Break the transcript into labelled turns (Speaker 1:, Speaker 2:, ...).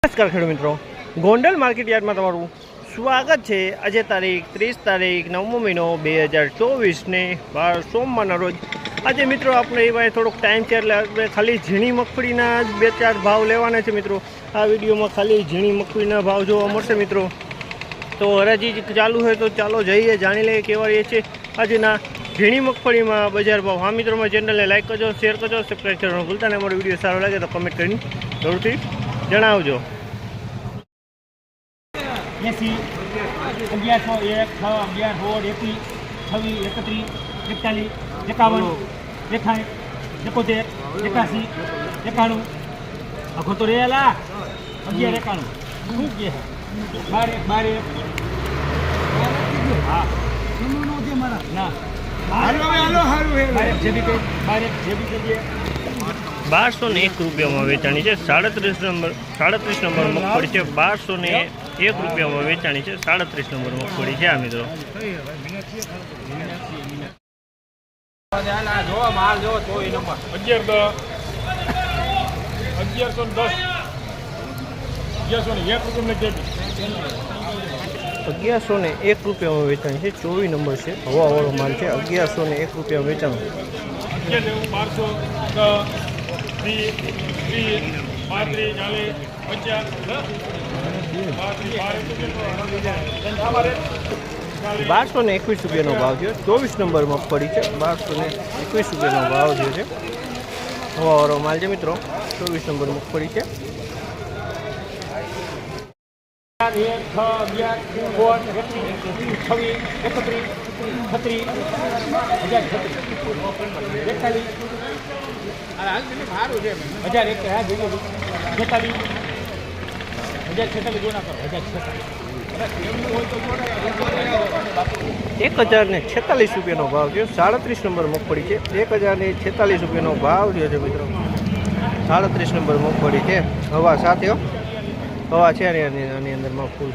Speaker 1: નમસ્કાર ખેડૂત મિત્રો, ગોંડલ માર્કેટ યાર્ડમાં તમારું સ્વાગત છે। આજે તારીખ 30 તારીખ 9મો મહિનો 2024 ને વાર સોમવારના રોજ આજે મિત્રો આપણે એવા થોડોક ટાઈમ છે એટલે આપણે ખાલી ઝીણી મગફળીના જ 2-4 ભાવ લેવાના છે મિત્રો। આ વિડીયોમાં ખાલી ઝીણી મગફળીના ભાવ જોવા મળશે મિત્રો। તો હરાજી ચાલુ હોય તો ચાલો જઈએ જાણી લઈએ કેવા રહે છે આજના ઝીણી મગફળીમાં બજાર ભાવ। હા મિત્રો, મારી ચેનલને લાઈક કરજો, શેર કરજો, સબસ્ક્રાઈબ કરવાનું ભૂલતા નહીં। અમારો વિડીયો સારો લાગે તો કમેન્ટ કરીને જરૂરથી જણાવજો।
Speaker 2: 80, 1101, 6, 11, 16, 21, 26, 31, 41, 51, 71, 81, આખો તો રેલા 11 91 શું કે 12 હા સુનો જે મારા ના હાલો જે બી
Speaker 1: 1201 રૂપિયામાં વેચાણી છે। 37 નંબર મગફળી છે। 1201 રૂપિયામાં વેચાણી છે। 37 નંબર મગફળી છે આ મિત્રો।
Speaker 2: માલ જો 24 નંબર
Speaker 1: 1101 રૂપિયામાં વેચાણી છે। 24 નંબર છે, હવાવાળો માલ છે। 1101 રૂપિયામાં વેચાણું। 1221 રૂપિયાનો ભાવ છે। 24 નંબર મગફળી છે। 1221 રૂપિયાનો ભાવ જે છે હવાવાળો માલ છે મિત્રો। 24 નંબર મગફળી છે। 1046 રૂપિયાનો ભાવ છે। 37 નંબર મગફળી છે। 1046 રૂપિયાનો ભાવ છે મિત્રો। 37 નંબર મગફળી છે। હવા સાથે હવા છે આની અંદરમાં ફૂલ